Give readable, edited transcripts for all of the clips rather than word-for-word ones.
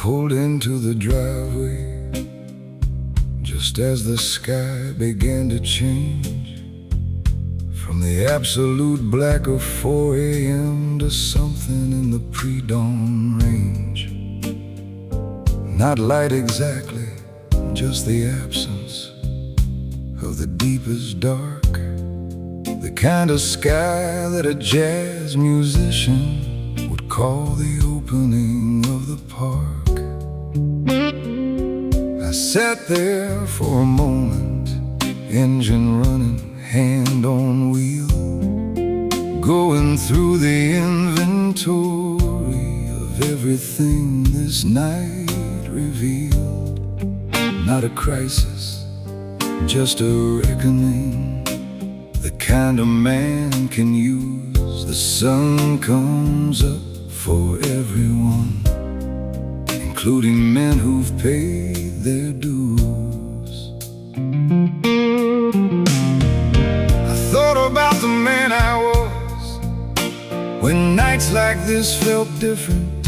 pulled into the driveway just as the sky began to change from the absolute black of 4 a.m. to something in the pre-dawn range. Not light exactly, just the absence of the deepest dark, the kind of sky that a jazz musician would call the opening of the park. I sat there for a moment, engine running, hand on wheel, going through the inventory of everything this night revealed. Not a crisis, just a reckoning, the kind a man can use. The sun comes up for everyone, including men who've paid their dues. I thought about the man I was when nights like this felt different,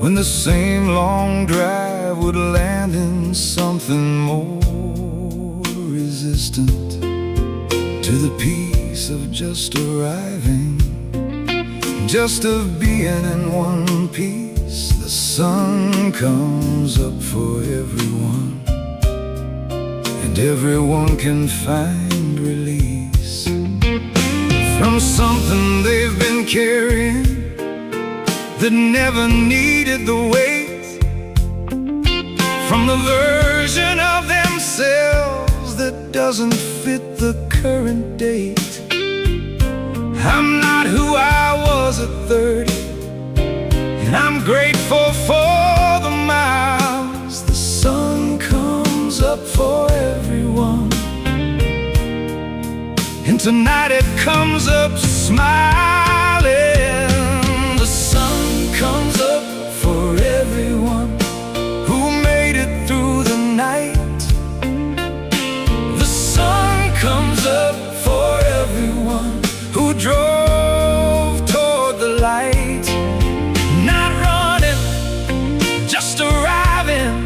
when the same long drive would land in something more resistant to the peace of just arriving, just of being in one piece. The sun comes up for everyone, and everyone can find release from something they've been carrying that never needed the weight, from the version of themselves that doesn't fit the current date. I'm not who I was at 30, and I'm grateful for the miles. The sun comes up for everyone, and tonight it comes up smiling. The sun comes up for everyone who made it through the night. The sun comes up for everyone who drove toward the light. Not running, just arriving,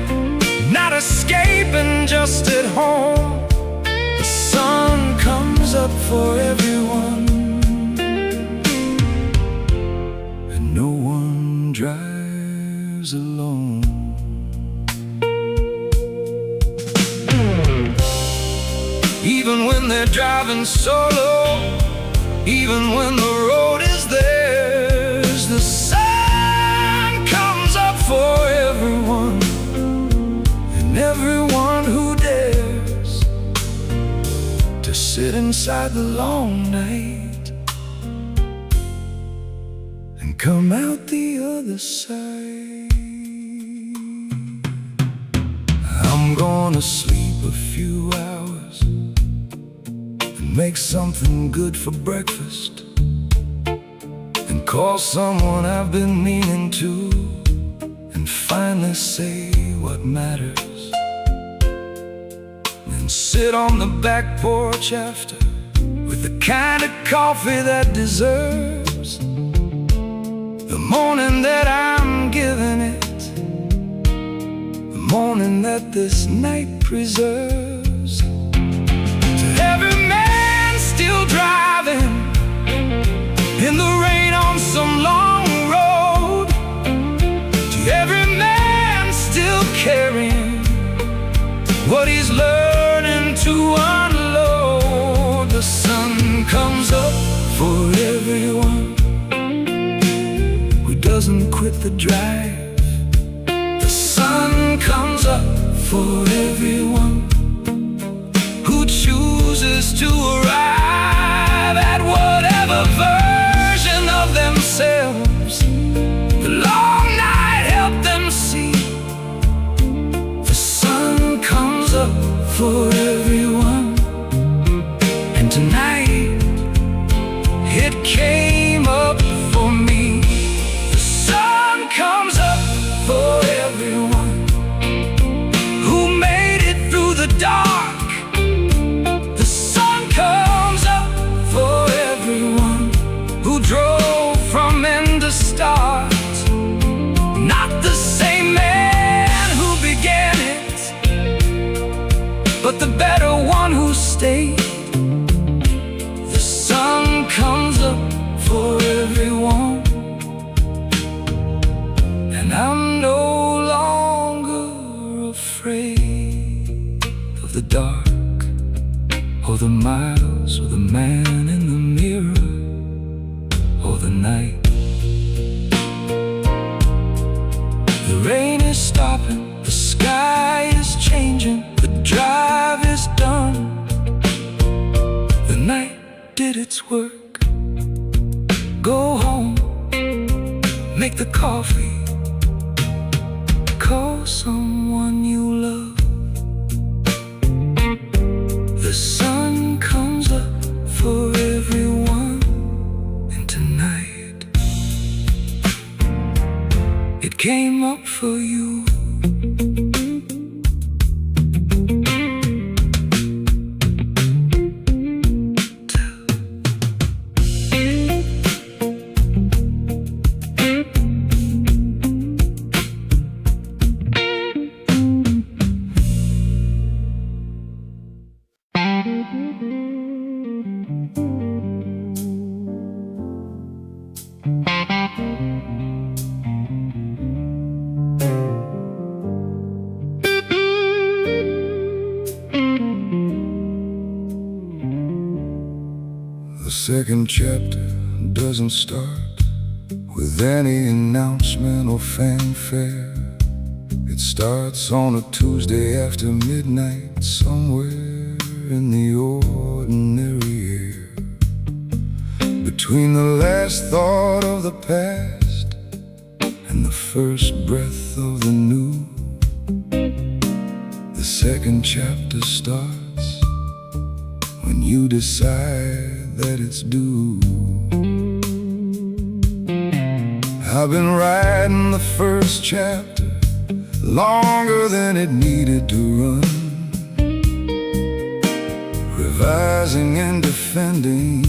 not escaping, just at home. The sun comes up for everyone, and no one drives alone. Even when they're driving solo, even when the road is theirs, the sun comes up for everyone, and everyone who dares to sit inside the long night and come out the other side. I'm gonna sleep a few hours and make something good for breakfast, and call someone I've been meaning to, and finally say what matters, and sit on the back porch after with the kind of coffee that deserves the morning that I'm giving it, the morning that this night preserves. To every man still driving in the rain on some long road, to every man still carrying what he's learning to unload. The sun comes up for everyone who doesn't quit the drive. The sun comes up for everyone who chooses to arrive at whatever version of themselves the long night helped them see. The sun comes up for everyone, and tonight it came up for me. The sun comes up for everyone who made it of the dark, or the miles, or the man in the mirror, or the night. The rain is stopping, the sky is changing, the drive is done. The night did its work. Go home, make the coffee, call someone you love. The sun comes up for everyone, and tonight it came up for you. The second chapter doesn't start with any announcement or fanfare. It starts on a Tuesday after midnight, somewhere in the ordinary air. Between the last thought of the past and the first breath of the new, the second chapter starts when you decide that it's due. I've been writing the first chapter longer than it needed to run, revising and defending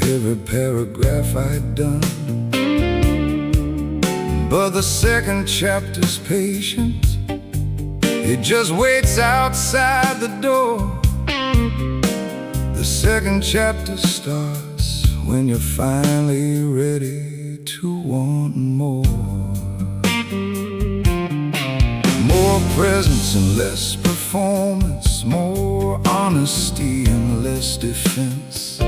every paragraph I'd done. But the second chapter's patient, it just waits outside the door. The second chapter starts when you're finally ready to want more. More presence and less performance, more honesty and less defense,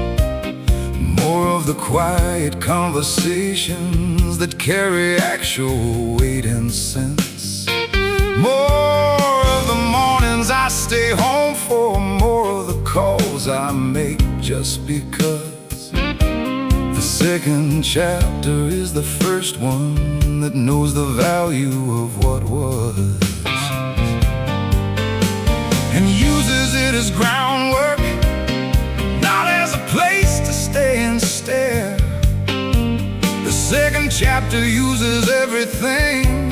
more of the quiet conversations that carry actual weight and sense, more of the mornings I stay home for, more of the calls I make just because. The second chapter is the first one that knows the value of what was, and uses it as groundwork, not as a place to stay and stare. The second chapter uses everything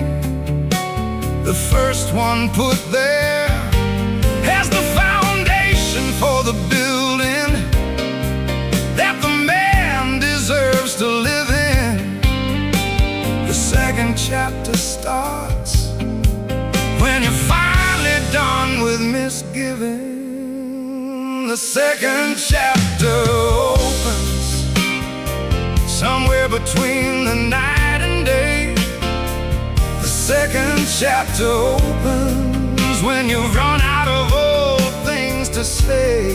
the first one put there as the foundation for the building that the man deserves to live in. The second chapter starts when you're finally done with misgiving. The second chapter opens somewhere between the night and day. The second chapter opens when you've run out of old things to say.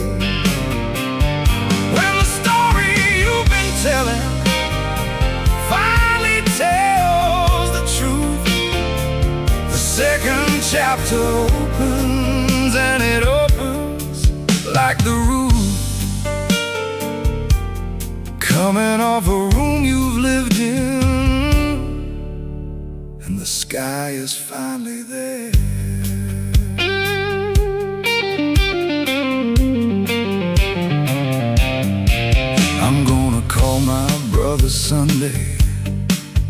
When the story you've been telling finally tells the truth, the second chapter opens, and it opens like the roof coming off a room you've lived in, and the sky is finally there. I'm gonna call my brother Sunday,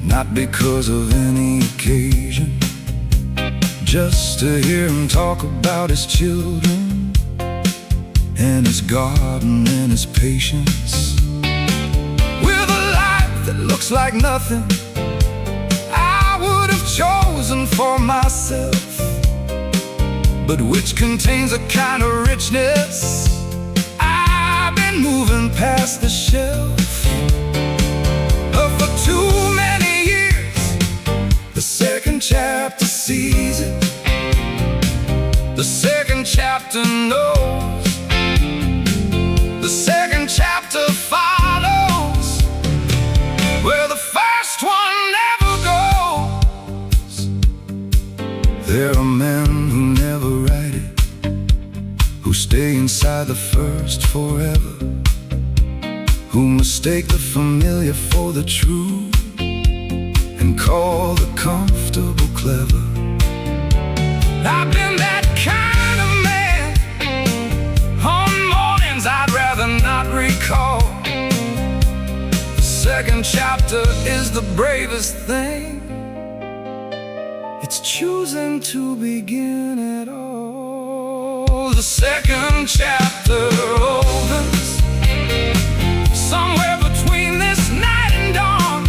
not because of any occasion, just to hear him talk about his children and his garden and his patience. With a life that looks like nothing I would have chosen for myself, but which contains a kind of richness I've been moving past the shelf. But for too many years, the second chapter sees it. The second chapter There are men who never write it, who stay inside the first forever, who mistake the familiar for the true and call the comfortable clever. I've been that kind of man. On mornings I'd rather not recall. The second chapter is the bravest thing. It's choosing to begin at all. The second chapter opens somewhere between this night and dawn.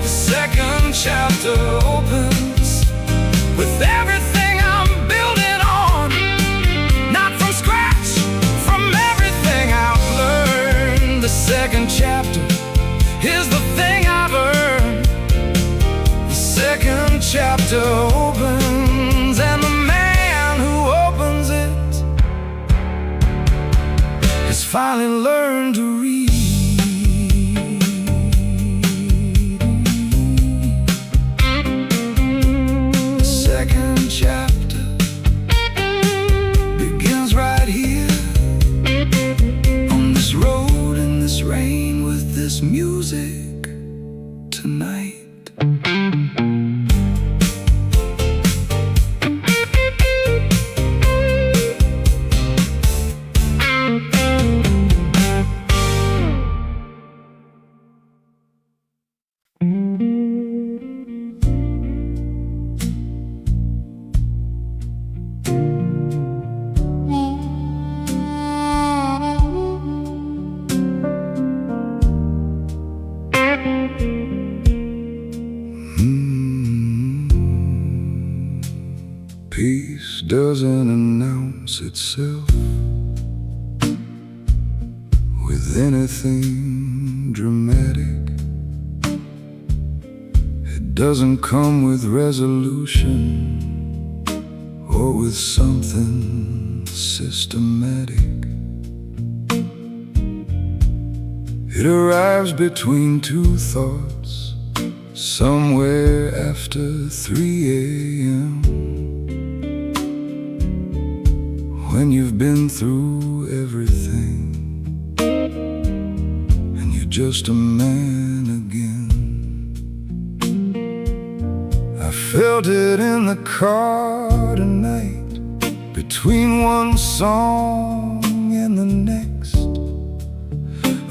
The second chapter opens with everything I'm building on. Not from scratch, from everything I've learned. The second chapter is the thing I've earned. The second chapter opens, and the man who opens it has finally learned to read. The second chapter begins right here, on this road, in this rain, with this music tonight. Peace doesn't announce itself with anything dramatic. It doesn't come with resolution or with something systematic. It arrives between two thoughts, somewhere after 3 a.m., when you've been through everything and you're just a man again. I felt it in the car tonight, between one song and the next.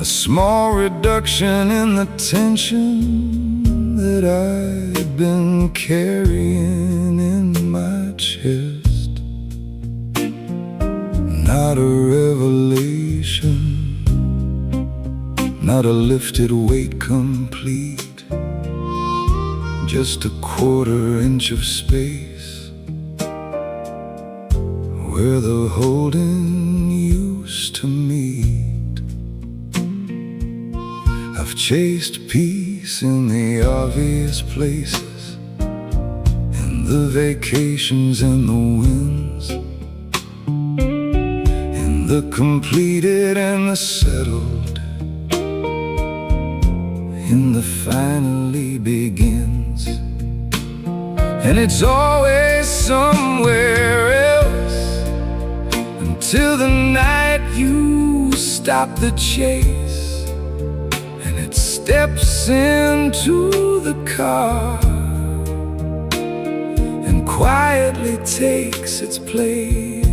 A small reduction in the tension that I'd been carrying in my chest. Not a revelation, not a lifted weight complete, just a 1/4 inch of space where the holding used to meet. I've chased peace in the obvious places, in the vacations and the winds, the completed and the settled, in the finally begins. And it's always somewhere else, until the night you stop the chase, and it steps into the car and quietly takes its place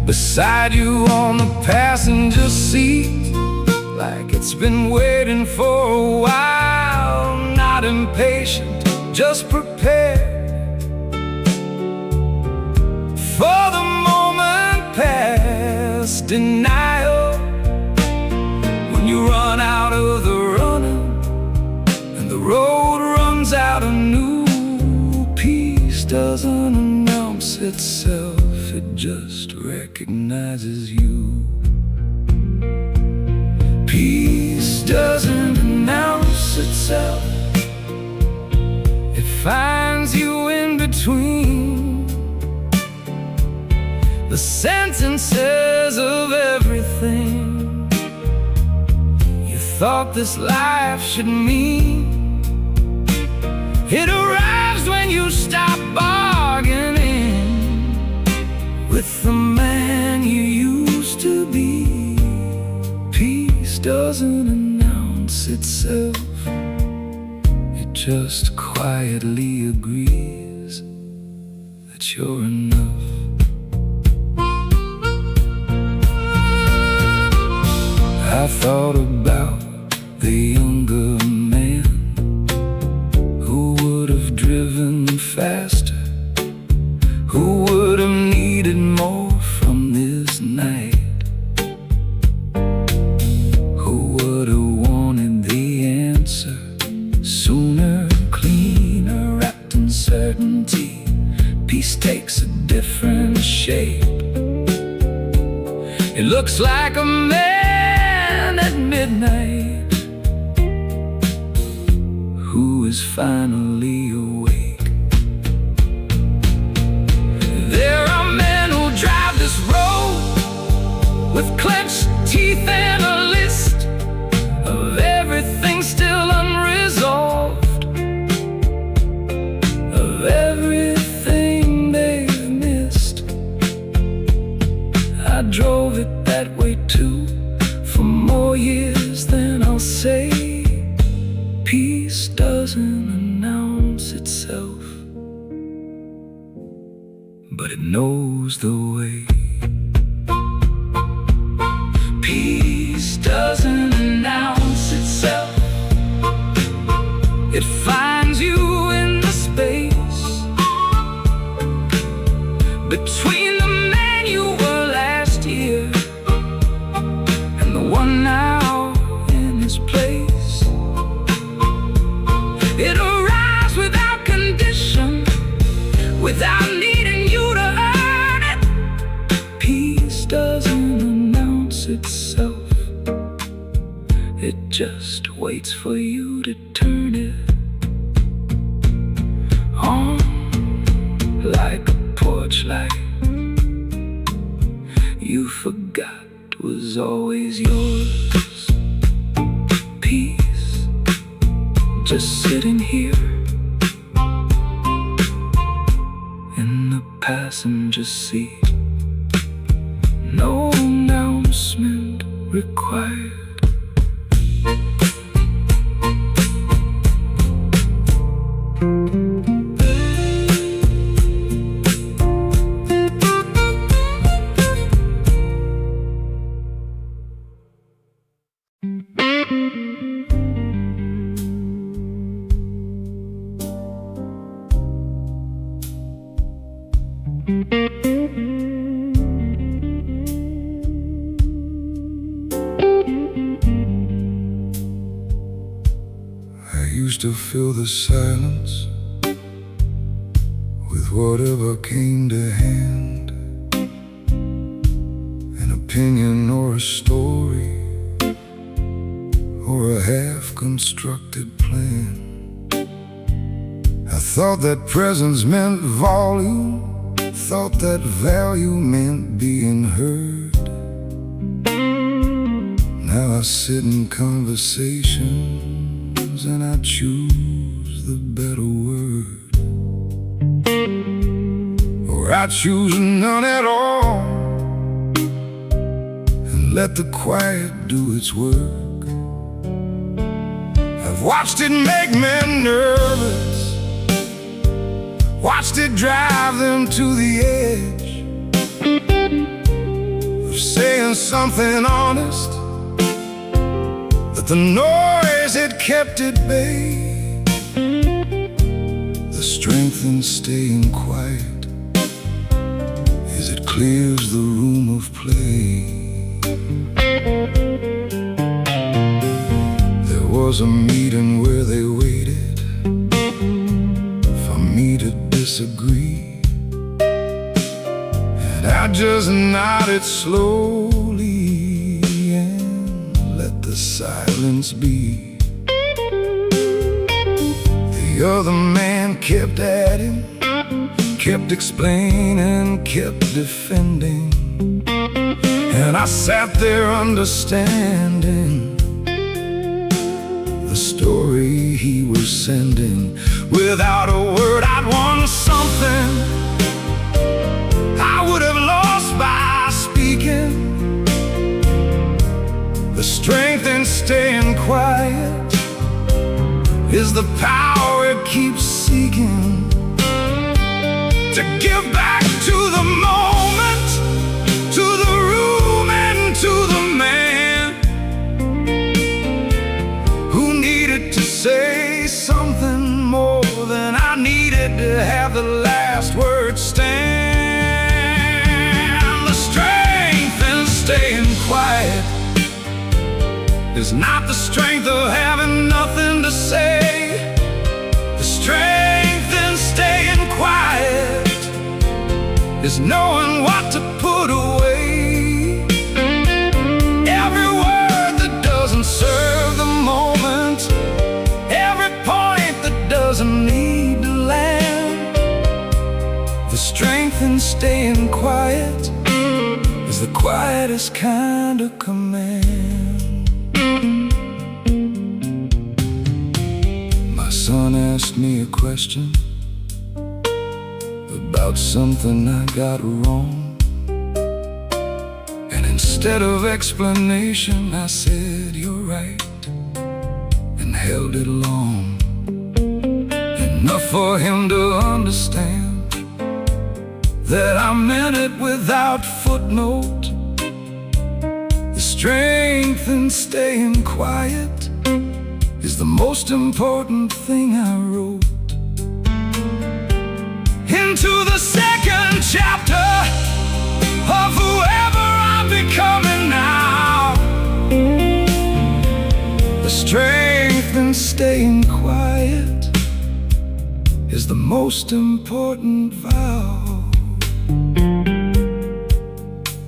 beside you on the passenger seat, like it's been waiting for a while. Not impatient, just prepared for the moment past denial, when you run out of the running and the road runs out anew. Peace doesn't announce itself, it just recognizes you. Peace doesn't announce itself, it finds you in between the sentences of everything you thought this life should mean. It arrives when you stop bargaining with the man you used to be. Peace doesn't announce itself, it just quietly agrees that you're enough. I thought about the younger man who would have driven faster, who would have needed more from this night, who would have wanted the answer sooner, cleaner, wrapped in certainty. Peace takes a different shape. It looks like a man at midnight who is finally awake. There are men who drive this road with clenched teeth and a list of everything still unresolved, of everything they've missed. I drove it that way too, for more years than I'll say. Peace doesn't announce itself, but it knows the way. Peace doesn't announce itself, it finds you in the space between the man you were last year and the one now in his place. It arrives without condition, without needing you to earn it. Peace doesn't announce itself, it just waits for you to turn it on like a porch light you forgot was always yours. Peace, just sitting here in the passenger seat. No announcement required. I used to fill the silence with whatever came to hand, an opinion or a story or a half-constructed plan. I thought that presence meant volume, thought that value meant being heard. Now I sit in conversations and I choose the better word, or I choose none at all and let the quiet do its work. I've watched it make men nervous, watched it drive them to the edge of saying something honest, but the noise had kept at bay. The strength in staying quiet is it clears the room of play. There was a meeting where they waited for me to disagree, and I just nodded slowly and let the silence be. The other man kept at him, kept explaining, kept defending, and I sat there understanding. The the story he was sending. Without a word, I'd won something I would have lost by speaking. The strength in staying quiet is the power it keeps seeking. To give back to the moment, to the room and to the man who needed to say something more than I needed to have the last word stand. The strength in staying quiet is not the strength of having nothing to say. The strength in staying quiet is knowing what to put away. Every word that doesn't serve the moment, every point that doesn't need to land. The strength in staying quiet is the quietest kind of command. My son asked me a question about something I got wrong, and instead of explanation I said, "You're right," and held it long, enough for him to understand that I meant it without footnote. The strength in staying quiet is the most important thing I wrote. Into the second chapter of whoever I'm becoming now. The strength in staying quiet is the most important vow.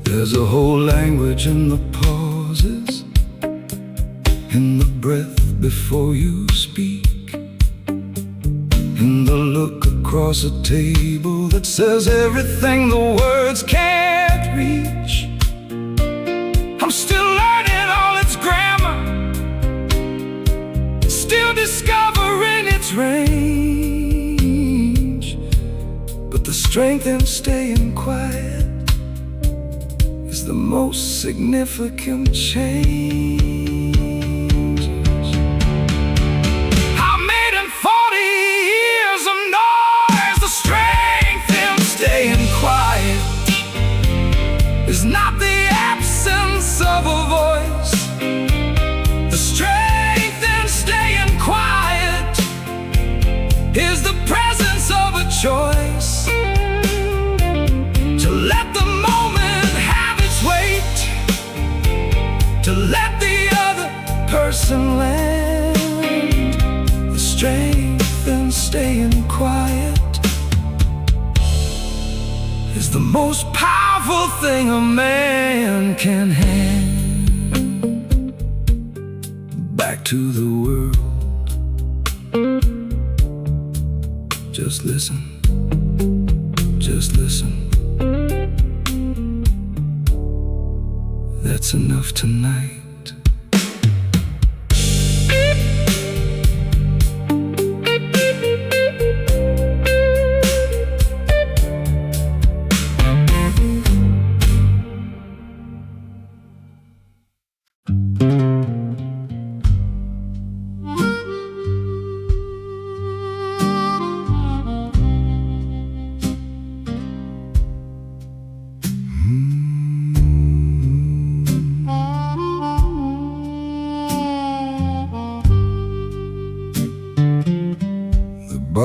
There's a whole language in the pauses, in the breath before you speak, in the look across a table that says everything the words can't reach. I'm still learning all its grammar, still discovering its range. But the strength in staying quiet is the most significant change. Is not the absence of a voice. The strength in staying quiet is the presence of a choice. To let the moment have its weight, to let the other person land. The strength in staying quiet is the most powerful thing a man can hand back to the world. Just listen, just listen. That's enough tonight.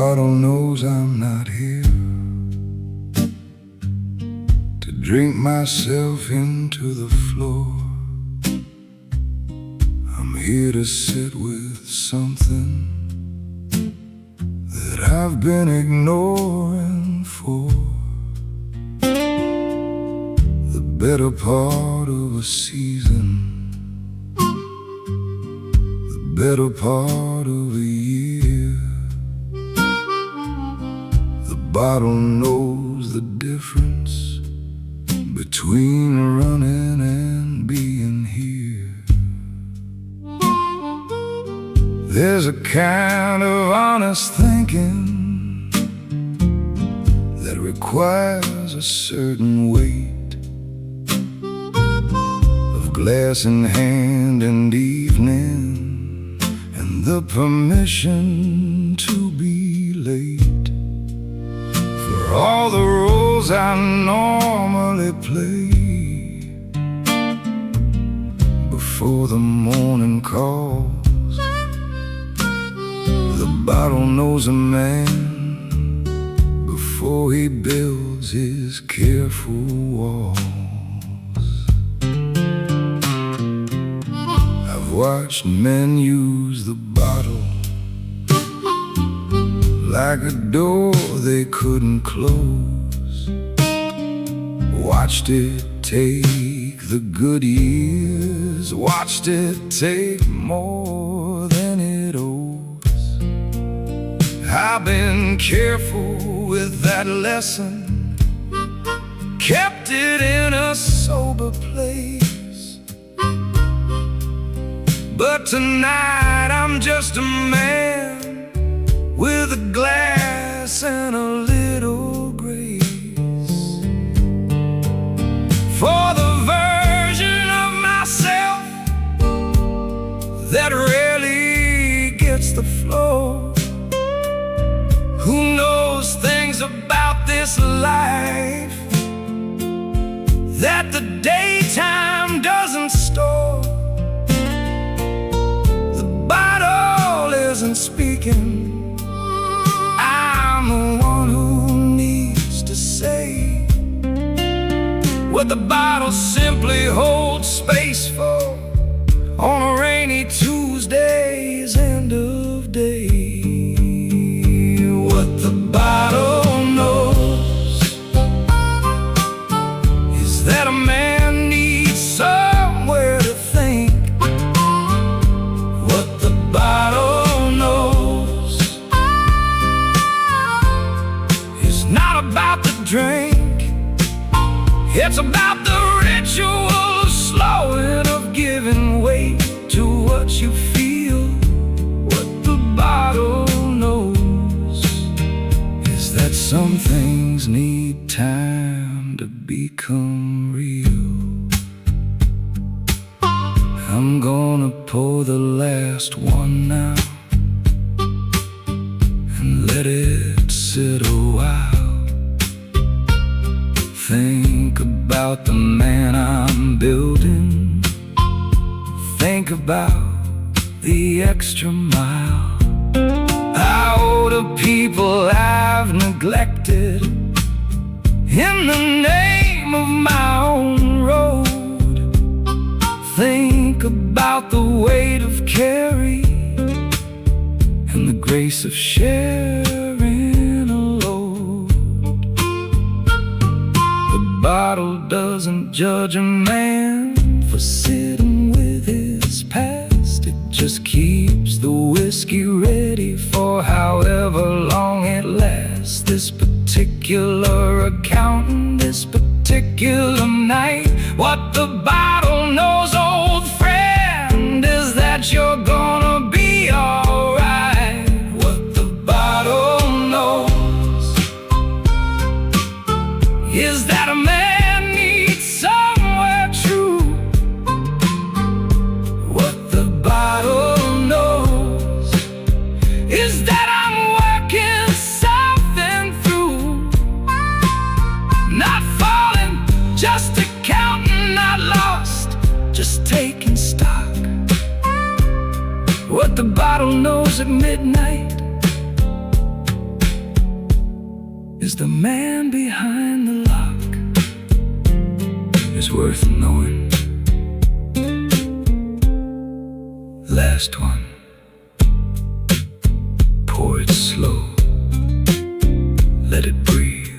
Bottle knows I'm not here to drink myself into the floor. I'm here to sit with something that I've been ignoring for the better part of a season, the better part of a year. The bottle knows the difference between running and being here. There's a kind of honest thinking that requires a certain weight of glass in hand and evening, and the permission to be late for all the roles I normally play before the morning calls. The bottle knows a man before he builds his careful walls. I've watched men use the bottle like a door they couldn't close. Watched it take the good years, watched it take more than it owes. I've been careful with that lesson, kept it in a sober place. But tonight I'm just a man with a glass and a little grace for the version of myself that rarely gets the floor. Who knows things about this life that the daytime doesn't store? The bottle isn't speaking, I'm the one who needs to say what the bottle simply holds space for on a rainy Tuesday's end of day. What the bottle knows is that a man needs somewhere to think. What the bottle knows is not about the drink, it's about the ritual of slowing, of giving weight to what you feel. What the bottle knows is that some things need time to become real. I'm gonna pour the last one now and let it sit a while. Think about the man I'm building, think about the extra mile I owe to people I've neglected in the name of my own road. Think about the weight of carry and the grace of sharing a load. The bottle doesn't judge a man for sitting with his past. It just keeps the whiskey ready for however long it lasts. This particular account, this particular night. What the bottle knows, old friend, is that you're gonna be alright. What the bottle knows is that a man needs somewhere true. What the bottle knows is that I'm working something through, not falling, just accounting, not lost, just taking stock. What the bottle knows at midnight is the man behind the lock is worth knowing. Last one, pour it slow, let it breathe.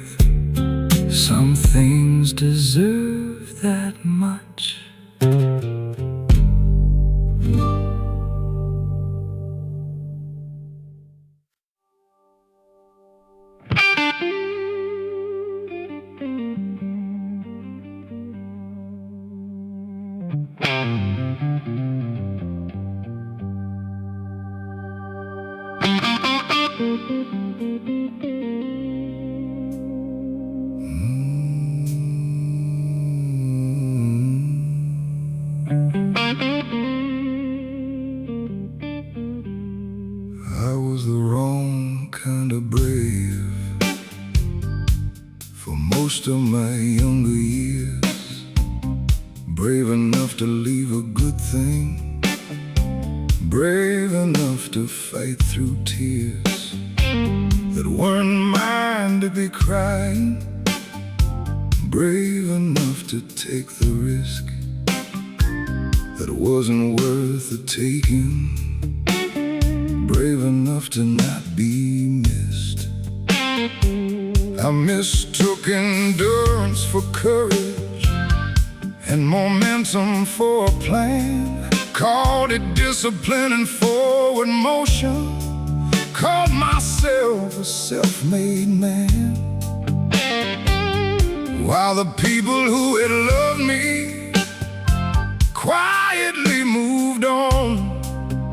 Some things deserve that much. I was the wrong kind of brave for most of my younger years. Brave enough to leave a good thing, brave enough to fight through tears that weren't mine to be crying, brave enough to take the risk that wasn't worth the taking, brave enough to not be missed. I mistook endurance for courage and momentum for a plan, called it discipline and forward motion, called myself a self-made man. While the people who had loved me quietly moved on,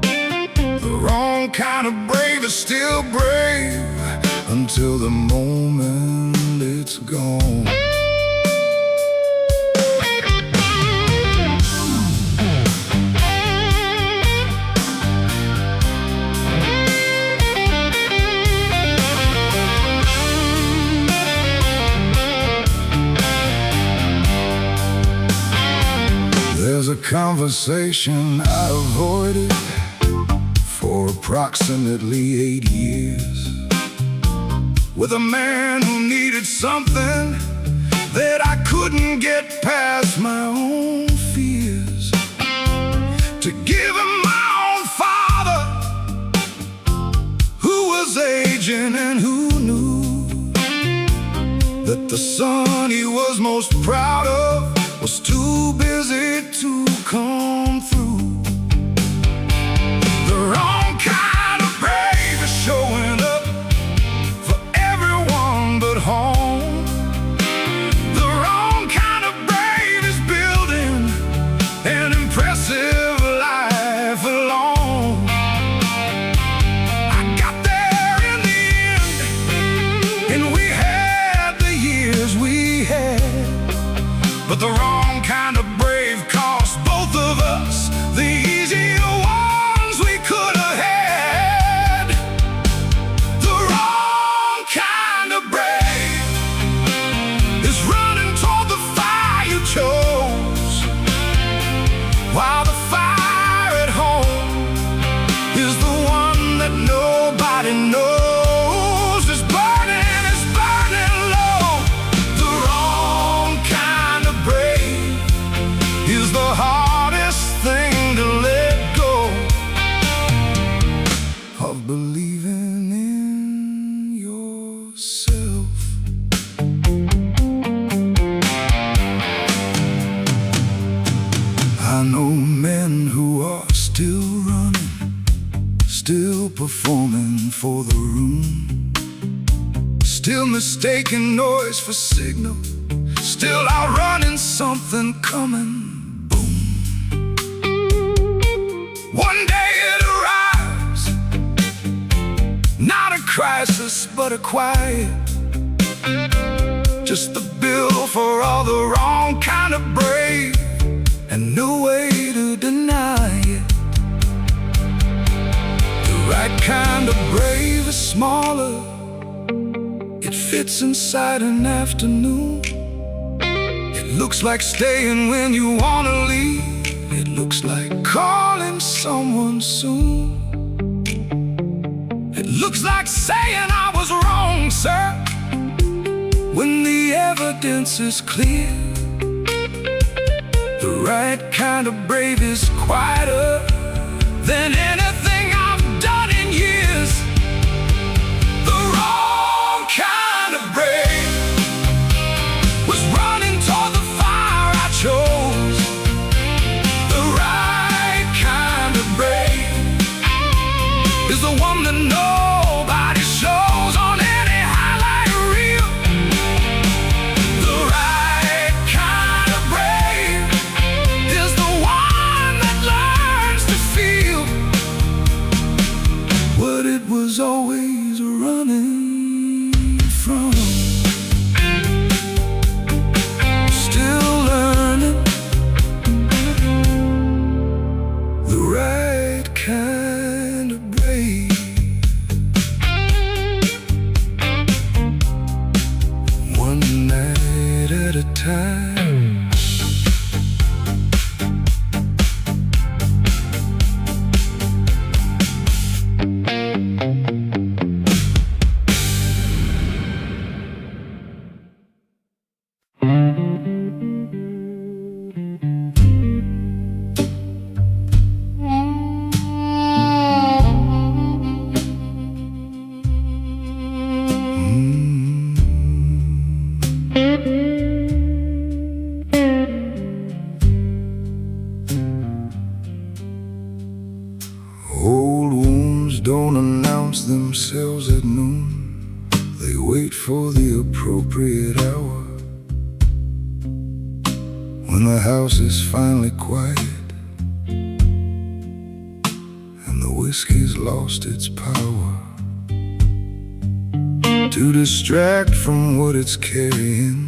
the wrong kind of brave is still brave until the moment it's gone. There's a conversation I avoided for approximately 8 years with a man who needed something that I couldn't get past my own fears. To give him my own father, who was aging and who knew that the son he was most proud of was too busy to come through. The wrong kind of brave is showing up for everyone but home. The wrong kind of brave is building an impressive life alone. I got there in the end, and we had the years we had, but the wrong kind of brave cost both of us the easier ones we could have had. The wrong kind of brave is running toward the fire you chose, while the fire at home is the one that nobody knows is burning low. The wrong kind of brave is the hardest thing to let go of, believing in yourself. I know men who are still running, still performing for the room, still mistaking noise for signal, still outrunning something coming. One day it arrives, not a crisis but a quiet, just the bill for all the wrong kind of brave, and no way to deny it. The right kind of brave is smaller, it fits inside an afternoon. It looks like staying when you wanna leave, it looks like calling someone soon. It looks like saying I was wrong, sir, when the evidence is clear. The right kind of brave is quieter than anything I've done in years. The wrong kind of brave was running toward the fire I chose. The right kind of brave is the one that nobody shows on any highlight reel. The right kind of brave is the one that learns to feel what it was always announce themselves at noon. They wait for the appropriate hour. When the house is finally quiet and the whiskey's lost its power, to distract from what it's carrying,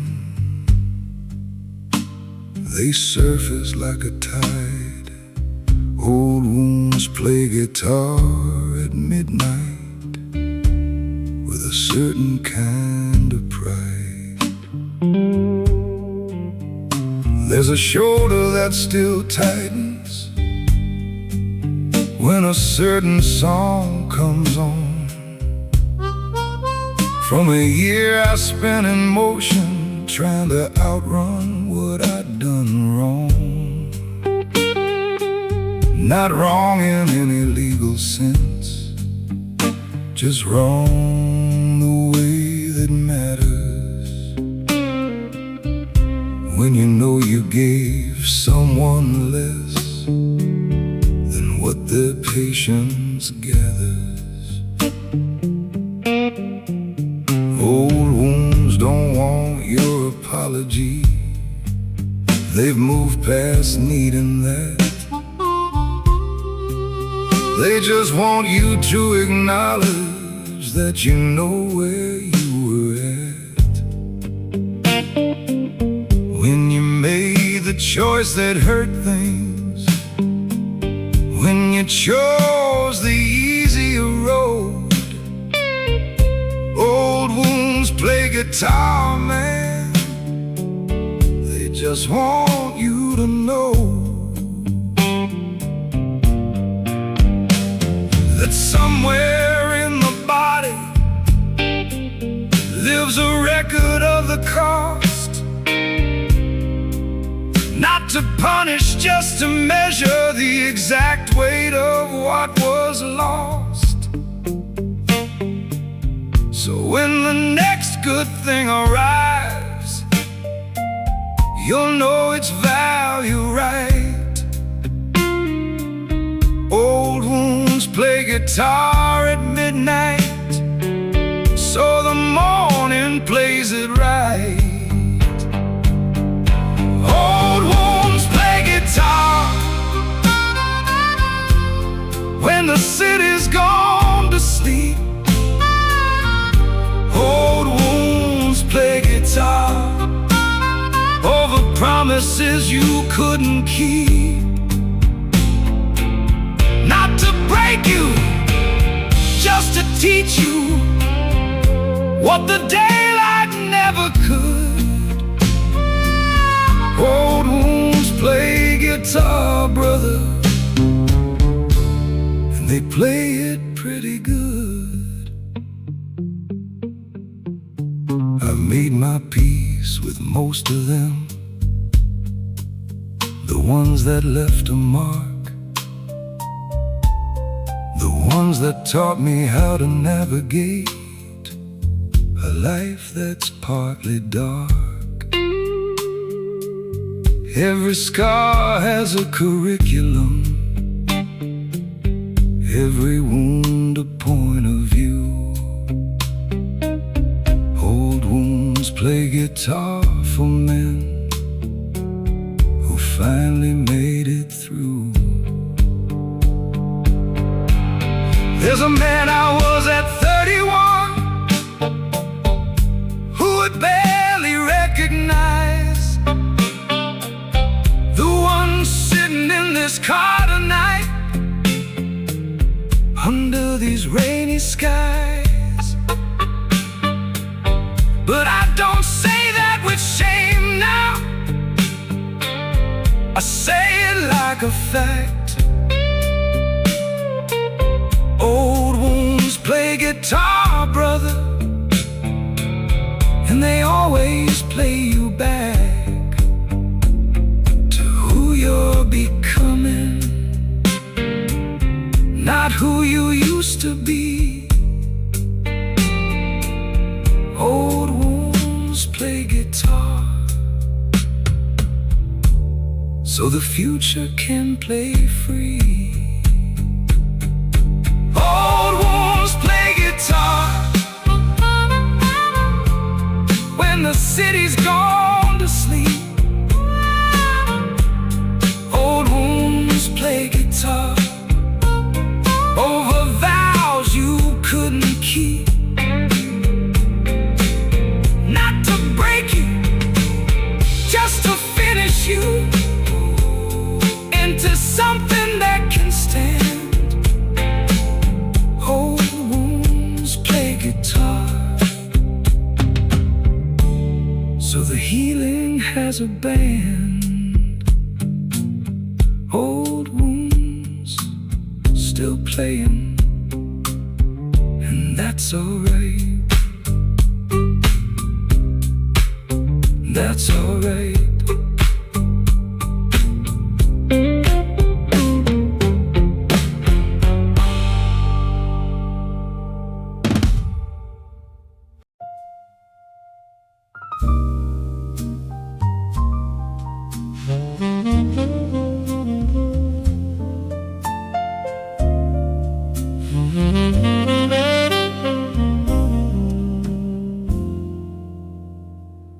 they surface like a tide. Old wounds play guitar at midnight with a certain kind of pride. There's a shoulder that still tightens when a certain song comes on. From a year I spent in motion, trying to outrun what I'd done wrong. Not wrong in any legal sense, just wrong the way that matters. When you know you gave someone less than what their patience gathers. Old wounds don't want your apology. They've moved past needing that. They just want you to acknowledge that you know where you were at. When you made the choice that hurt things, when you chose the easier road. Old wounds play guitar, man. They just want you to know that somewhere in the body lives a record of the cost. Not to punish, just to measure the exact weight of what was lost. So when the next good thing arrives, you'll know its value right. Old wounds play guitar at midnight, so the morning plays it right. Old wounds play guitar when the city's gone to sleep. Old wounds play guitar over promises you couldn't keep. Not to break you, just to teach you what the daylight never could. Old wounds play guitar, brother, and they play it pretty good. I've made my peace with most of them, the ones that left a mark, the ones that taught me how to navigate a life that's partly dark. Every scar has a curriculum, every wound a point of view. Old wounds play guitar for men who finally made it through. There's a man I was at 31 who would barely recognize, the one sitting in this car tonight under these rainy skies. But I don't say that with shame now, I say it like a fact. Old wounds play guitar, brother, and they always play you back to who you're becoming, not who you used to be. Old wounds play guitar so the future can play free. Old wounds play as a band. Old wounds still playing, and that's alright. That's alright.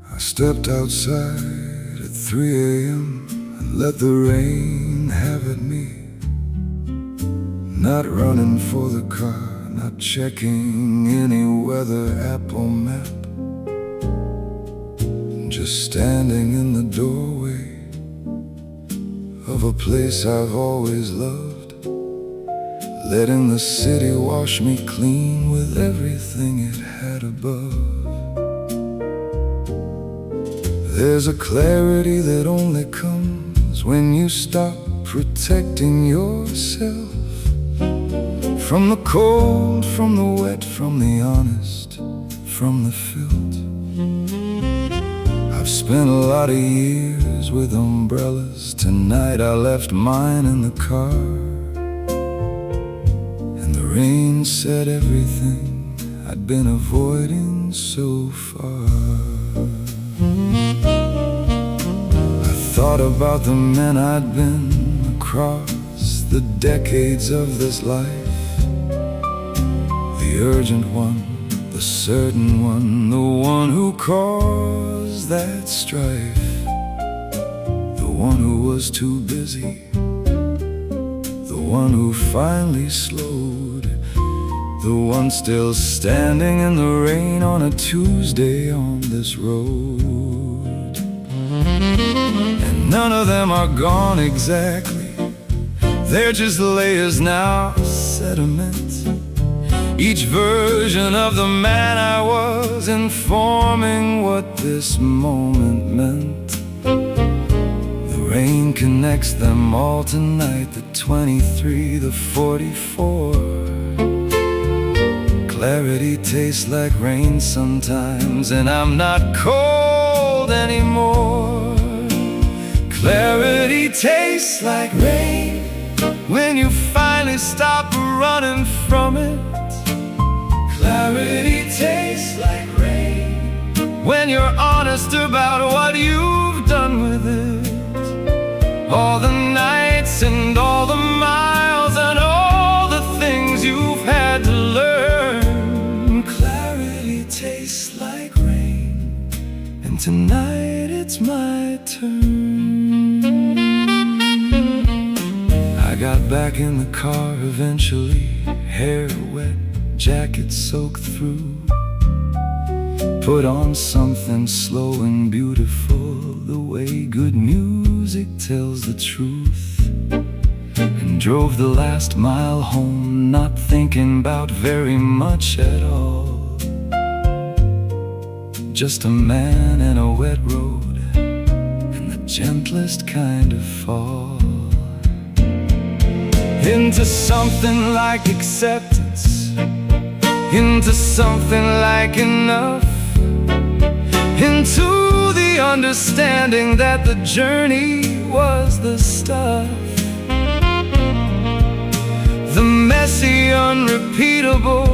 I stepped outside at 3 a.m. and let the rain have at me. Not running for the car, not checking any weather app or map. Just standing in the doorway of a place I've always loved, letting the city wash me clean with everything it had above. There's a clarity that only comes when you stop protecting yourself from the cold, from the wet, from the honest, from the filth. I've spent a lot of years with umbrellas. Tonight I left mine in the car, and the rain said everything I'd been avoiding so far. I thought about the men I'd been across the decades of this life. The urgent one, the certain one, the one who caused that strife, the one who was too busy, the one who finally slowed, the one still standing in the rain on a Tuesday on this road. And none of them are gone exactly, they're just layers now, sediment. Each version of the man I was, informing what this moment meant. The rain connects them all tonight, the 23, the 44. Clarity tastes like rain sometimes, and I'm not cold anymore. Clarity tastes like rain when you finally stop running from it. Clarity tastes like rain when you're honest about what you've done with it. All the nights and all the miles and all the things you've had to learn. Clarity tastes like rain, and tonight it's my turn. I got back in the car eventually, hair wet, jacket soaked through. Put on something slow and beautiful, the way good music tells the truth, and drove the last mile home, not thinking about very much at all. Just a man and a wet road, and the gentlest kind of fall. Into something like acceptance, into something like enough, into the understanding that the journey was the stuff. The messy, unrepeatable,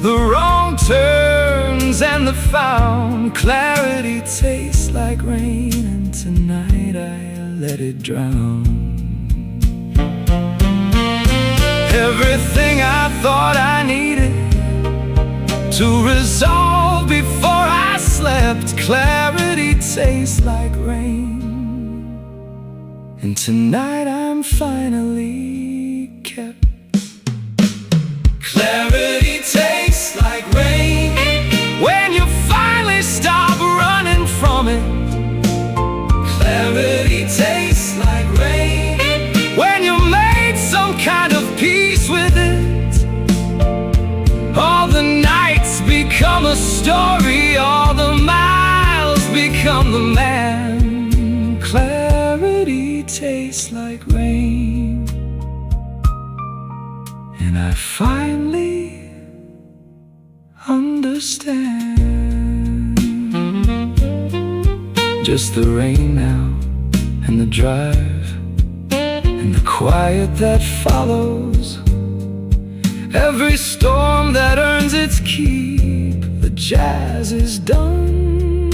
the wrong turns and the found. Clarity tastes like rain, and tonight I let it drown. Everything I thought I needed to resolve before I slept. Clarity tastes like rain, and tonight I'm finally kept. Clarity tastes like rain when you finally stop running from it. Clarity tastes like rain when you made some kind of peace with it. All the nights become a story, all the miles become the man. And I finally understand. Just the rain now, and the drive, and the quiet that follows. Every storm that earns its keep. The jazz is done,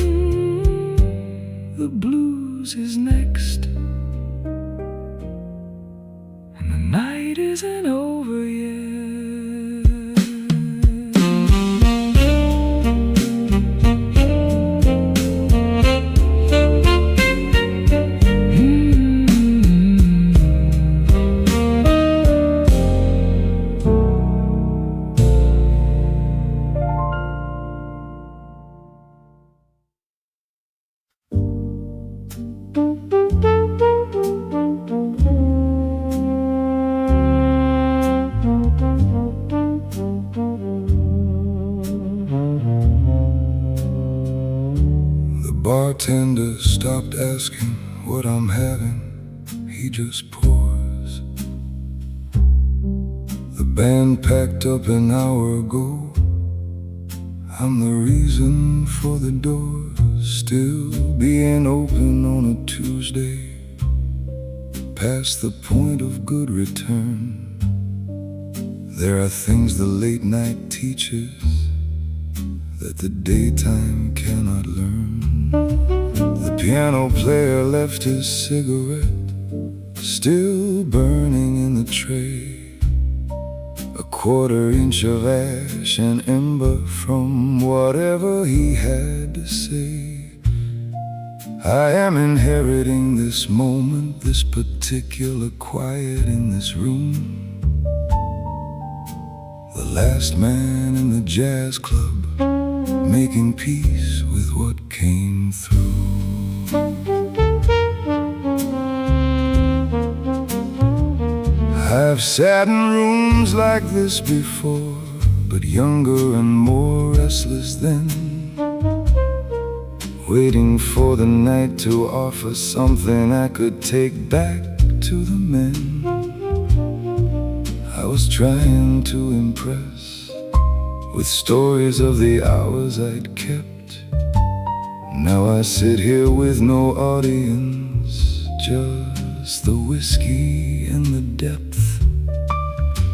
the blues is next, and the night isn't over yet. The bartender stopped asking what I'm having, he just pours. The band packed up an hour ago. I'm the reason for the doors still being open on a Tuesday, past the point of good return. There are things the late night teaches that the daytime cannot learn. The piano player left his cigarette still burning in the tray, a quarter-inch of ash and ember from whatever he had to say. I am inheriting this moment, this particular quiet in this room. The last man in the jazz club, making peace with what came through. I've sat in rooms like this before, but younger and more restless then, waiting for the night to offer something I could take back to the men I was trying to impress, with stories of the hours I'd kept. Now I sit here with no audience, just the whiskey and the depth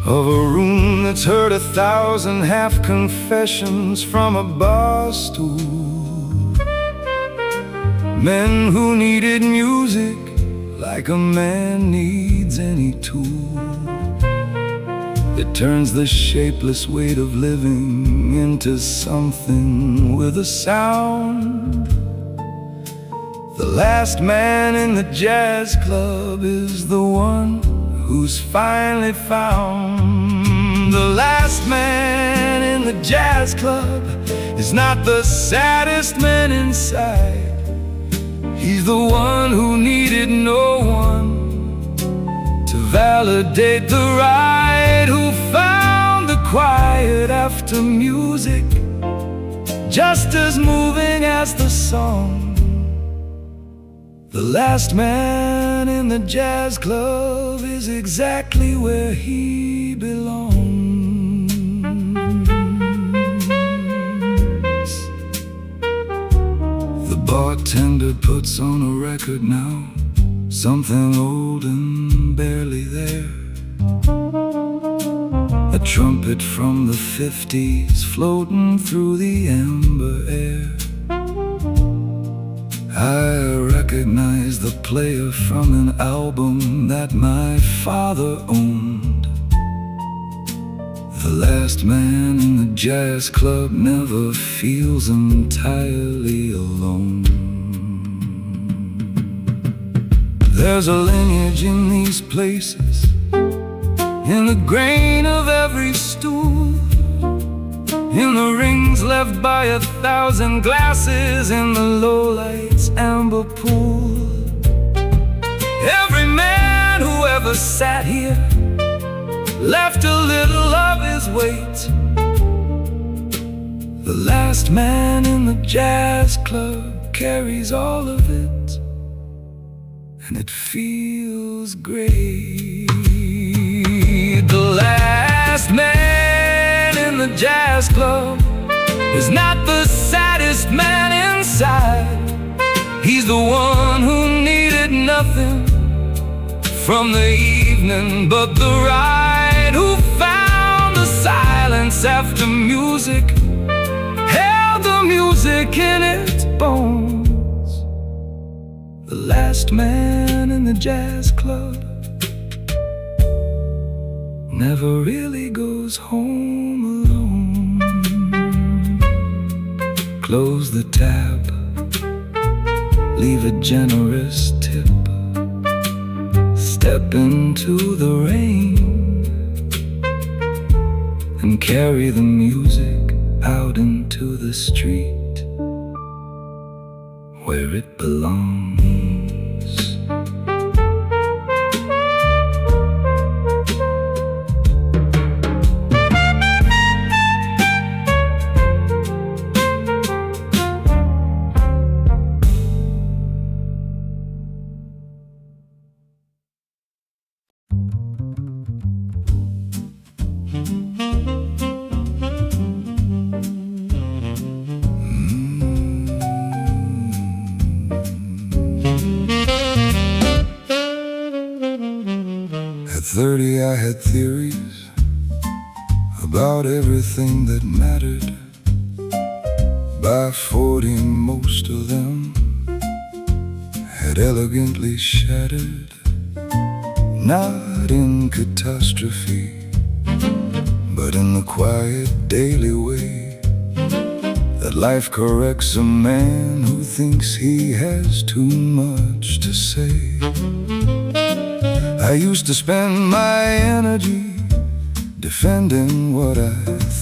of a room that's heard 1,000 half confessions from a bar stool. Men who needed music like a man needs any tool. It turns the shapeless weight of living into something with a sound. The last man in the jazz club is the one who's finally found. The last man in the jazz club is not the saddest man inside. He's the one who needed no one to validate the ride, who found the quiet after music just as moving as the song. The last man in the jazz club is exactly where he belongs. The bartender puts on a record now, something old and barely there. A trumpet from the 50s floating through the amber air. I recognize the player from an album that my father owned. The last man in the jazz club never feels entirely alone. There's a lineage in these places, in the grain of every stool, in the rings left by 1,000 glasses, in the lowlights amber pool. Every man who ever sat here left a little of his weight. The last man in the jazz club carries all of it, and it feels great. The last last man in the jazz club is not the saddest man inside. He's the one who needed nothing from the evening but the ride, who found the silence after music, held the music in its bones. The last man in the jazz club never really goes home alone. Close the tab, leave a generous tip, step into the rain, and carry the music out into the street where it belongs. At 30 I had theories about everything that mattered. By 40 most of them had elegantly shattered. Not in catastrophe, but in the quiet daily way that life corrects a man who thinks he has too much to say. I used to spend my energy defending what I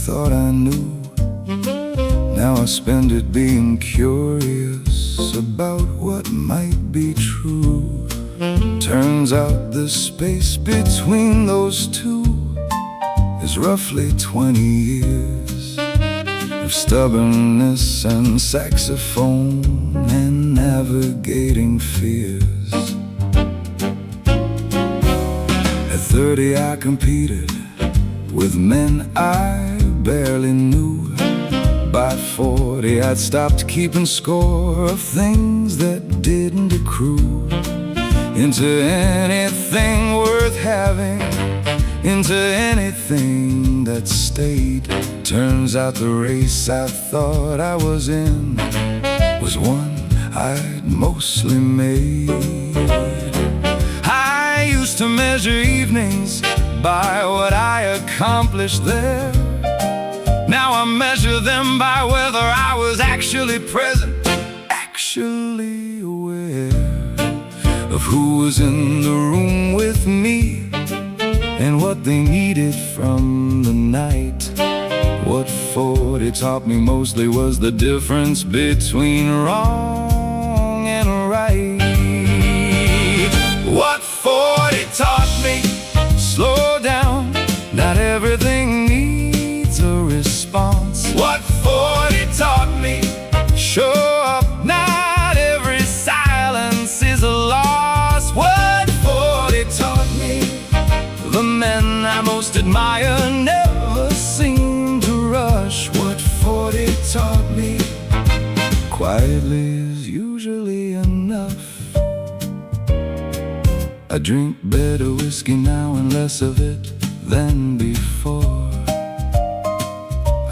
thought I knew. Now I spend it being curious about what might be true. Turns out the space between those two is roughly 20 years of stubbornness and saxophone and navigating fears. At 30 I competed with men I barely knew. By 40 I'd stopped keeping score of things that didn't accrue into anything worth having, into anything that stayed. Turns out the race I thought I was in was one I'd mostly made. I used to measure evenings by what I accomplished there. Now I measure them by whether I was actually present, actually aware of who was in the room with me and what they needed from the night. What 40 taught me mostly was the difference between wrong and right. What 40 taught me, slow down, not everything needs a response. What 40 taught me, show up, not every silence is a loss. What 40 taught me, the men I most admire never seem to rush. What 40 taught me, quietly is usually enough. I drink better whiskey now and less of it than before.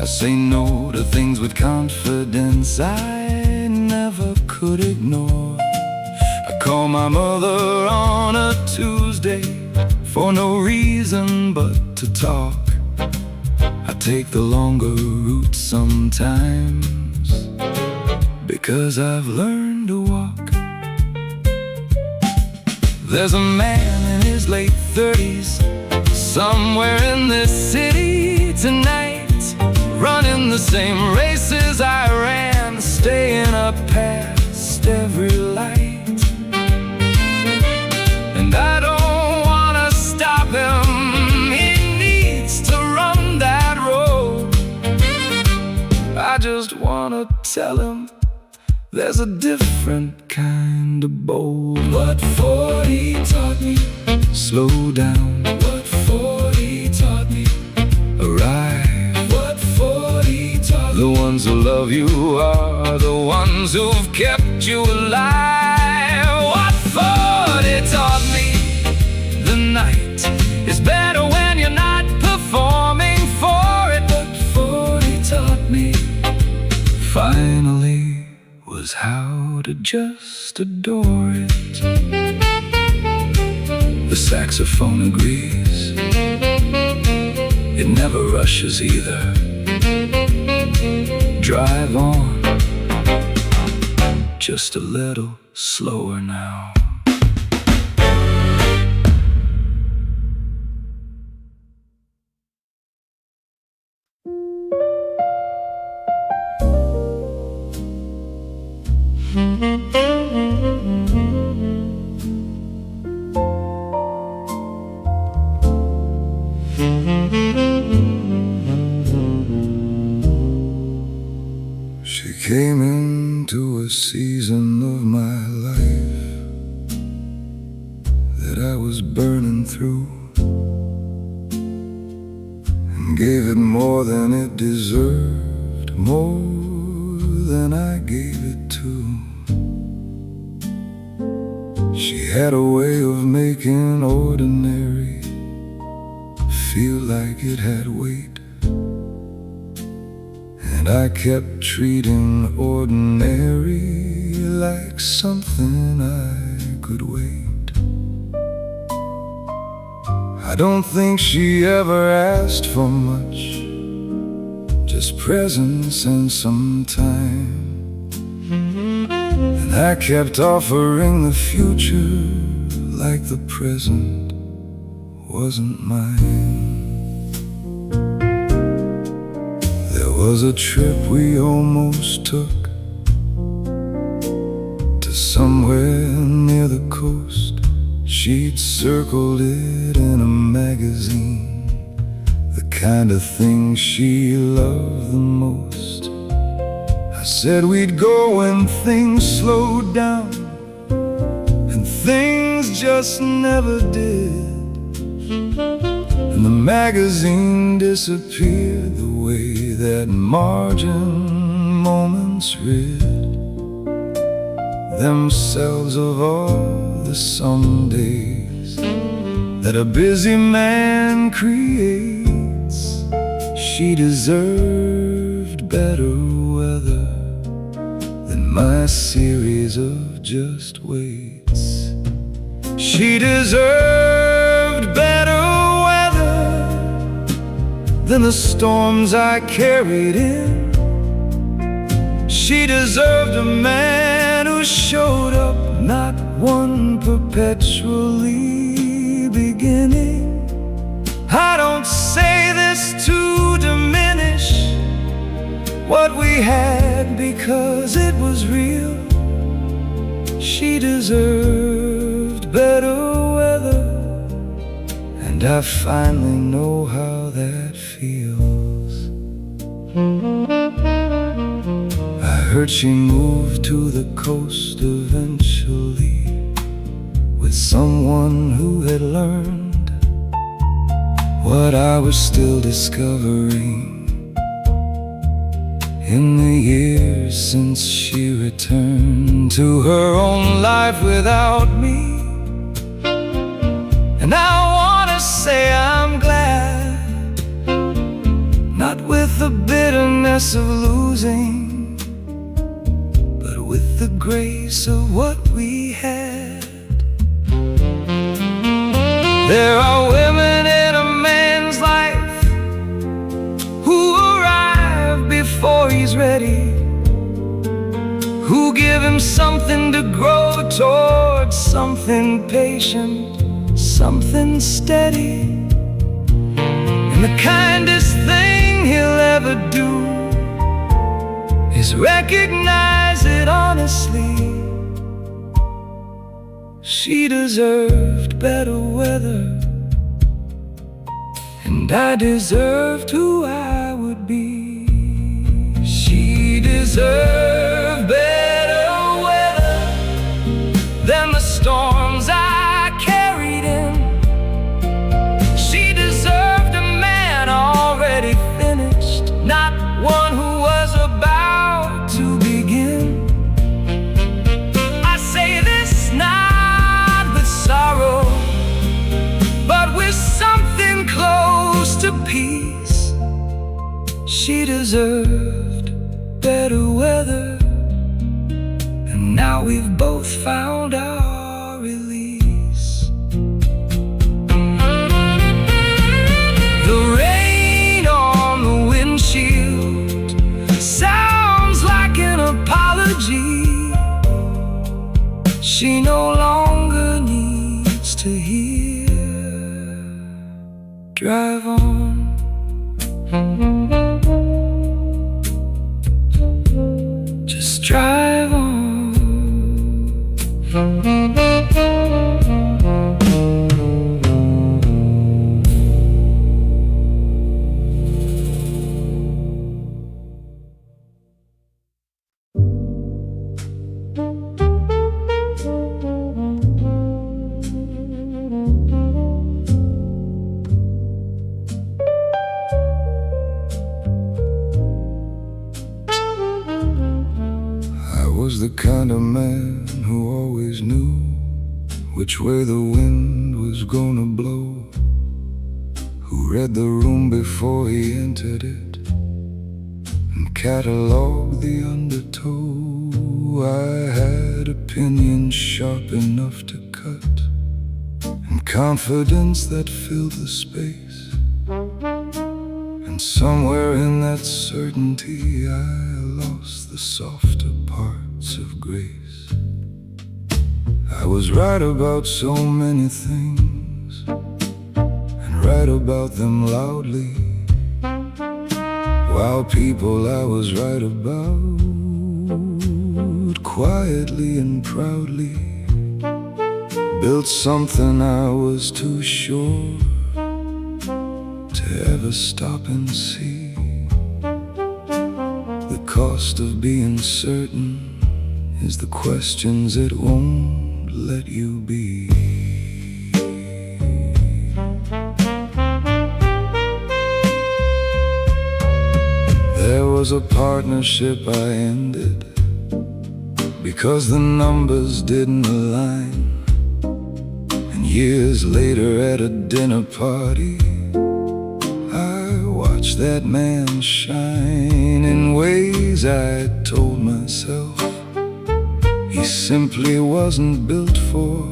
I say no to things with confidence I never could ignore. I call my mother on a Tuesday for no reason but to talk. I take the longer route sometimes because I've learned to walk. There's a man in his late 30s somewhere in this city tonight, running the same races I ran, staying up past every light. And I don't wanna stop him, he needs to run that road. I just wanna tell him there's a different kind of bold. What 40 taught me, slow down. What 40 taught me, ones who love you are the ones who've kept you alive. What for? It taught me the night is better when you're not performing for it. But what it taught me finally was how to just adore it. The saxophone agrees. It never rushes either. Drive on, just a little slower now. She came into a season of my life that I was burning through, and gave it more than it deserved, more than I gave it to. She had a way of making ordinary feel like it had weight. And I kept treating ordinary like something I could wait. I don't think she ever asked for much, just presence and some time. And I kept offering the future like the present wasn't mine. There was a trip we almost took to somewhere near the coast. She'd circled it in a magazine, the kind of thing she loved the most. I said we'd go when things slowed down, and things just never did. And the magazine disappeared the way that margin moments rid themselves of all the some days that a busy man creates. She deserved better weather than my series of just waits. She deserved better than the storms I carried in. She deserved a man who showed up, not one perpetually beginning. I don't say this to diminish what we had, because it was real. She deserved better weather, and I finally know how that feels. I heard she moved to the coast eventually with someone who had learned what I was still discovering in the years since she returned to her own life without me. And I wanna say I'm glad, not with the bitterness of losing, but with the grace of what we had. There are women in a man's life who arrive before he's ready, who give him something to grow towards, something patient, something steady. And the kindest thing he'll ever do is recognize it honestly. She deserved better weather, and I deserved who I would be. She deserved better weather than the storms I carried in. She deserved a man already finished, not one who was about deserved better weather, and now we've both found our release. The rain on the windshield sounds like an apology she no longer needs to hear. Drive on, just drive on. I was the kind of man who always knew which way the wind was gonna blow, who read the room before he entered it and cataloged the undertow. I had opinions sharp enough to cut, and confidence that filled the space, and somewhere in that certainty I lost the softer parts of grace. I was right about so many things, and right about them loudly, while people I was right about quietly and proudly built something I was too sure to ever stop and see. The cost of being certain is the questions it won't let you be. There was a partnership I ended because the numbers didn't align, and years later at a dinner party I watched that man shine in ways I told myself he simply wasn't built for.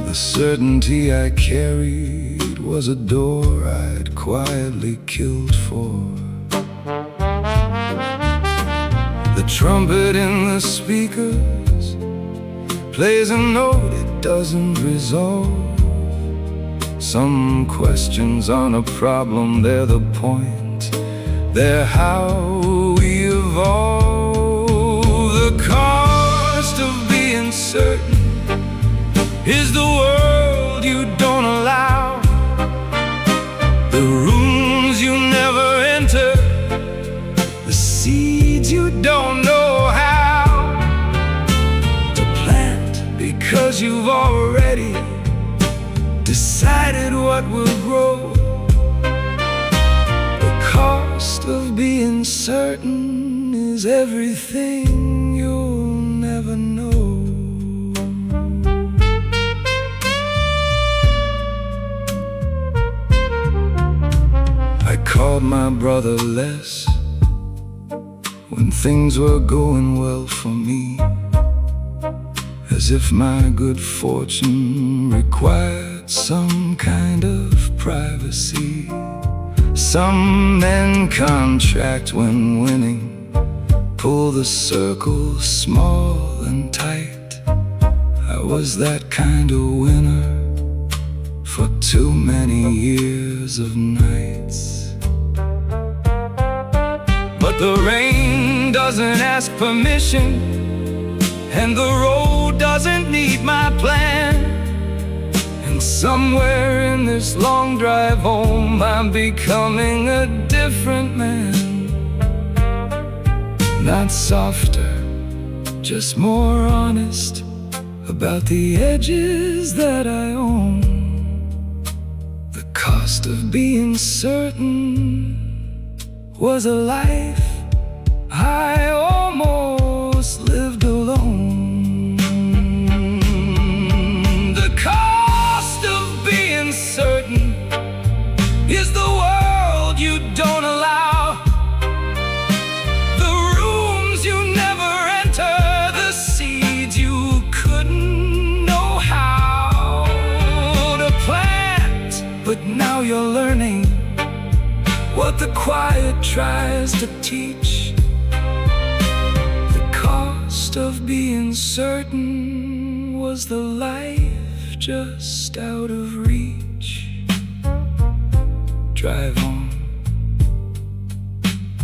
The certainty I carried was a door I'd quietly killed for. The trumpet in the speakers plays a note it doesn't resolve. Some questions aren't a problem, they're the point. They're how we evolve. The cost of being certain is the world you don't allow, the rooms you never enter, the seeds you don't know how to plant, because you've already decided what will grow. The cost of being certain is everything you'll never know. I called my brother Les when things were going well for me, as if my good fortune required some kind of privacy. Some men contract when winning, pull the circle small and tight. I was that kind of winner for too many years of nights. But the rain doesn't ask permission, and the road doesn't need my plan. And somewhere in this long drive home I'm becoming a different man. Not softer, just more honest about the edges that I own. The cost of being certain was a life I almost lived alone. The cost of being certain is the world you don't allow, quiet tries to teach. The cost of being certain was the life just out of reach. Drive on.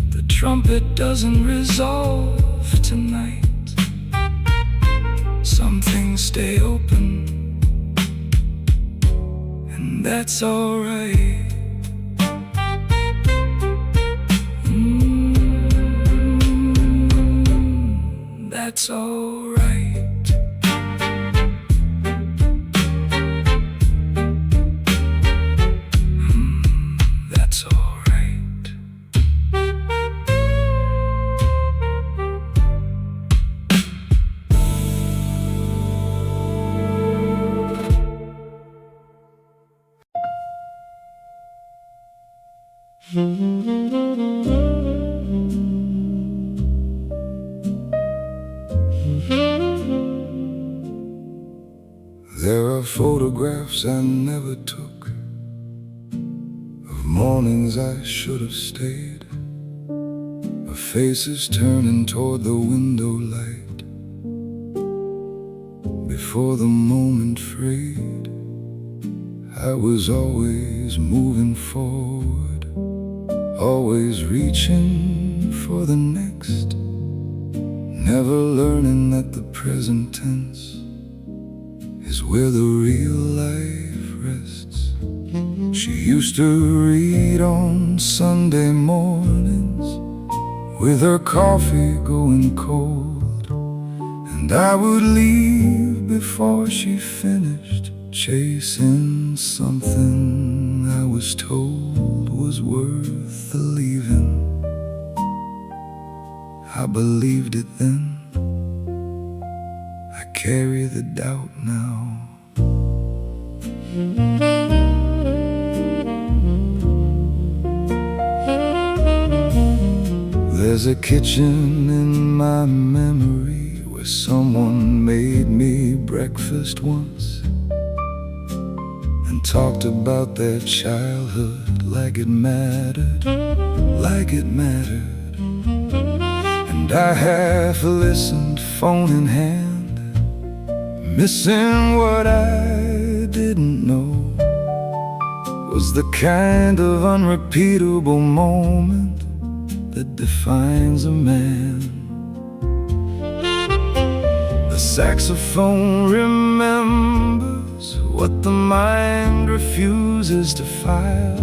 The trumpet doesn't resolve tonight. Some things stay open, and that's alright. That's alright. That's alright. There are photographs I never took of mornings I should have stayed, of faces turning toward the window light before the moment frayed. I was always moving forward, always reaching for the next, never learning that the present tense is where the real life rests. She used to read on Sunday mornings with her coffee going cold, and I would leave before she finished, chasing something I was told was worth the leaving. I believed it then, I carry the doubt now. There's a kitchen in my memory where someone made me breakfast once and talked about their childhood like it mattered, like it mattered. And I half listened, phone in hand, missing what I didn't know was the kind of unrepeatable moment that defines a man. The saxophone remembers what the mind refuses to file.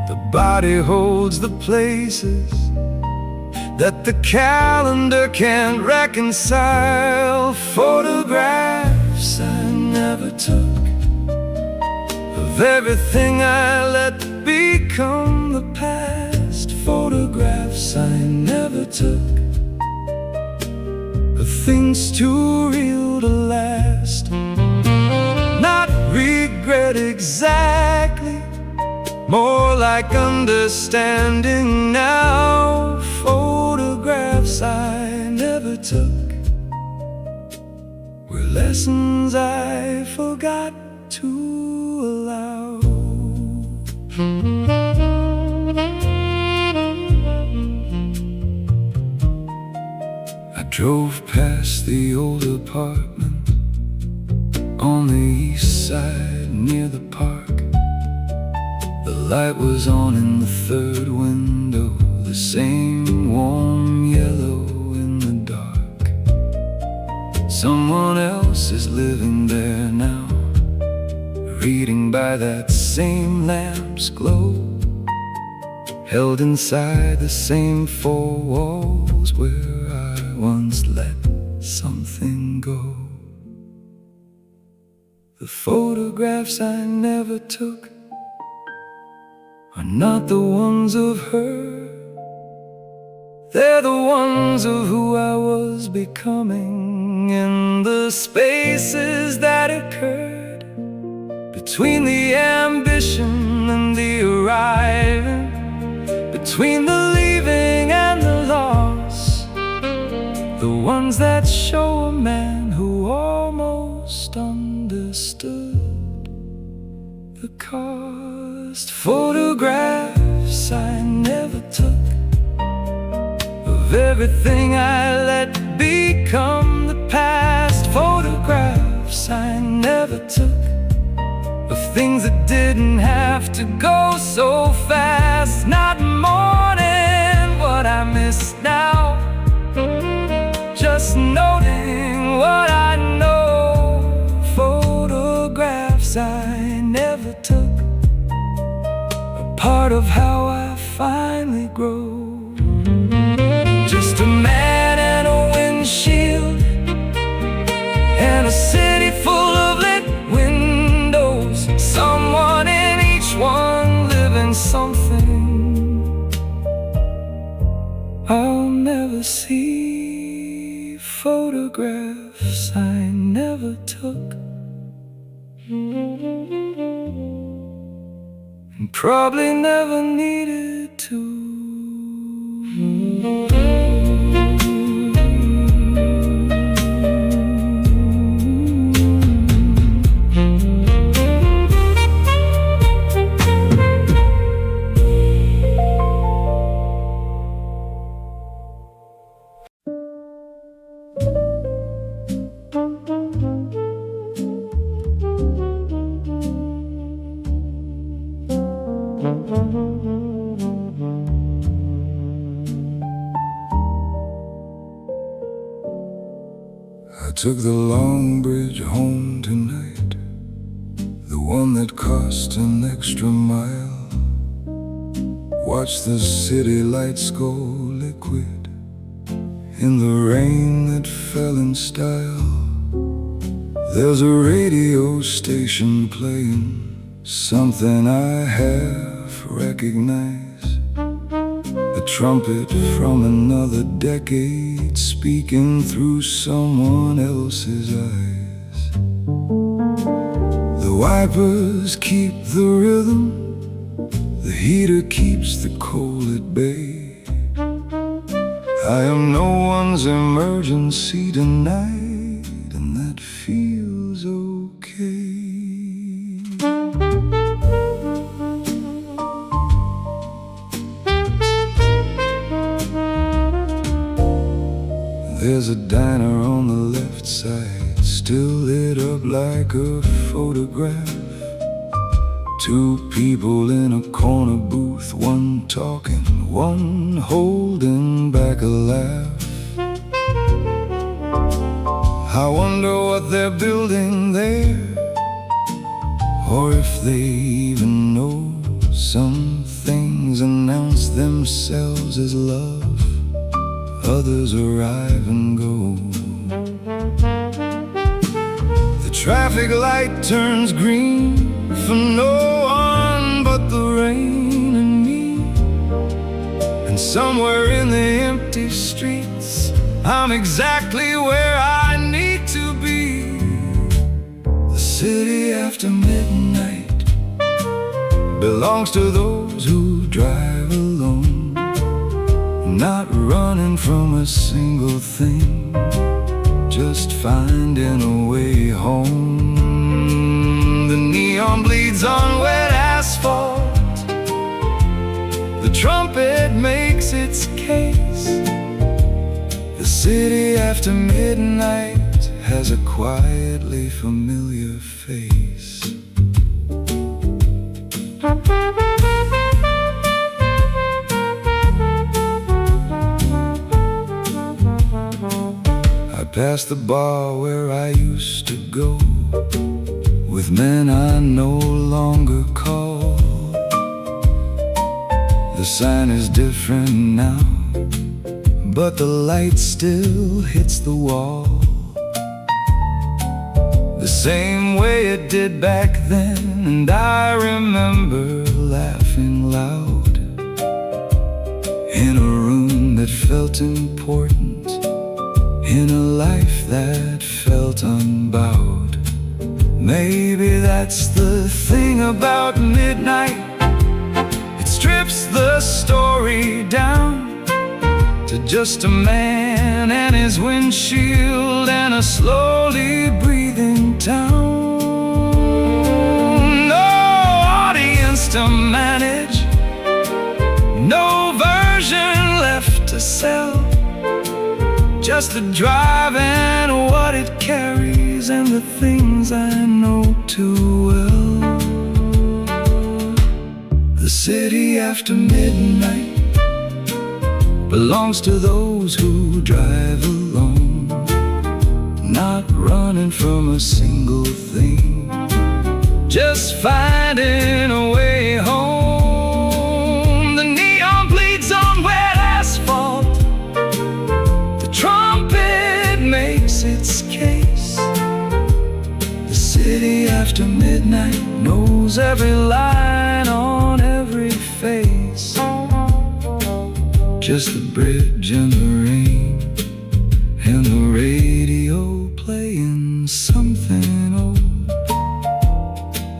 The body holds the places that the calendar can't reconcile. Photographs I never took of everything I let become the past. Photographs I never took of things too real to last. Not regret exactly, more like understanding now. Photographs I never took were lessons I forgot to allow. I drove past the old apartment on the east side near the park. The light was on in the third window, the same warm yellow in the dark. Someone else is living there now, reading by that same lamp's glow, held inside the same four walls where I once let something go. The photographs I never took are not the ones of her, they're the ones of who I was becoming, in the spaces that occurred between the ambition and the arriving, between the leaving and the loss, the ones that show a man who almost understood the cost. Photographs everything I let become the past. Photographs I never took of things that didn't have to go so fast. Not mourning what I miss now, just noting what I know. Photographs I never took, a part of how I finally grow. Just a man and a windshield, and a city full of lit windows. Someone in each one living something I'll never see. Photographs I never took, and probably never needed to. I took the long bridge home tonight, the one that cost an extra mile. Watched the city lights go liquid in the rain that fell in style. There's a radio station playing something I half recognize, a trumpet from another decade speaking through someone else's eyes. The wipers keep the rhythm, the heater keeps the cold at bay. I am no one's emergency tonight, and that feels okay. There's a diner on the left side, still lit up like a photograph. Two people in a corner booth, one talking, one holding back a laugh. I wonder what they're building there, or if they even know. Some things announce themselves as love, others arrive and go. The traffic light turns green for no one but the rain and me. And somewhere in the empty streets, I'm exactly where I need to be. The city after midnight belongs to those who drive alone, not running from a single thing, just finding a way home. The neon bleeds on wet asphalt, the trumpet makes its case. The city after midnight has a quietly familiar face. I passed the bar where I used to go with men I no longer call. The sign is different now, but the light still hits the wall, the same way it did back then. And I remember laughing loud in a room that felt important, in a life that felt unbowed. Maybe that's the thing about midnight, it strips the story down to just a man and his windshield and a slowly breathing town. No audience to manage, no version left to sell, just the drive and what it carries, and the things I know too well. The city after midnight belongs to those who drive alone, not running from a single thing, just finding a way home. The neon bleeds on wet asphalt, the trumpet makes its case. The city after midnight knows every line on every face, just the bridge and the rain and the radio playing something old.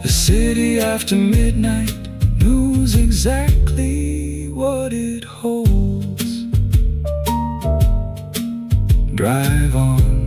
The city after midnight knows exactly what it holds. Drive on.